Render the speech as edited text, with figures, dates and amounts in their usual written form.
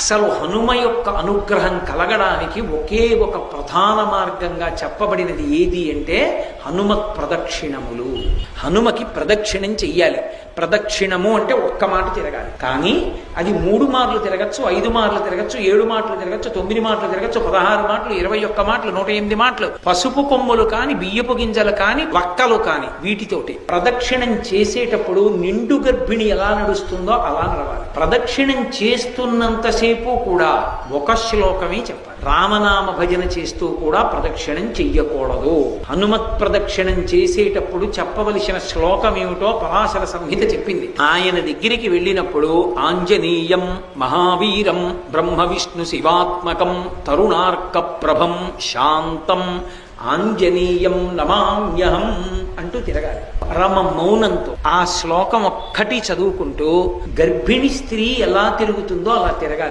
అసలు హనుమ యొక్క అనుగ్రహం కలగడానికి ఒకే ఒక ప్రధాన మార్గంగా చెప్పబడినది ఏది అంటే హనుమత్ ప్రదక్షిణములు. హనుమకి ప్రదక్షిణం చెయ్యాలి. ప్రదక్షిణము అంటే ఒక్క మాట తిరగాలి. కానీ అది 3 మార్లు తిరగచ్చు, 5 మార్లు తిరగచ్చు, 7 మాటలు తిరగచ్చు, 9 మాటలు తిరగచ్చు, 16 మాటలు, 21 మాటలు, 108 మాటలు. పసుపు కొమ్ములు కాని, బియ్యపు గింజలు కాని, వక్కలు కాని, వీటితోటి ప్రదక్షిణం చేసేటప్పుడు నిండు గర్భిణి ఎలా నడుస్తుందో అలా నడవాలి. ప్రదక్షిణం చేస్తున్నంతసేపు కూడా ఒక శ్లోకమే చెప్పాలి. రామనామ భజన చేస్తూ కూడా ప్రదక్షిణం చెయ్యకూడదు. హనుమత్ ప్రదక్షిణం చేసేటప్పుడు చెప్పవలసిన శ్లోకం ఏమిటో పరాశర సంహిత చెప్పింది. ఆయన దగ్గరికి వెళ్ళినప్పుడు ఆంజనేయం మహావీరం బ్రహ్మ విష్ణు శివాత్మకం తరుణార్క ప్రభం శాంతం ఆంజనేయం నమామ్యహం అంటూ తిరగాలి. పరమ మౌనంతో ఆ శ్లోకం ఒక్కటి చదువుకుంటూ గర్భిణి స్త్రీ ఎలా తిరుగుతుందో అలా తిరగాలి.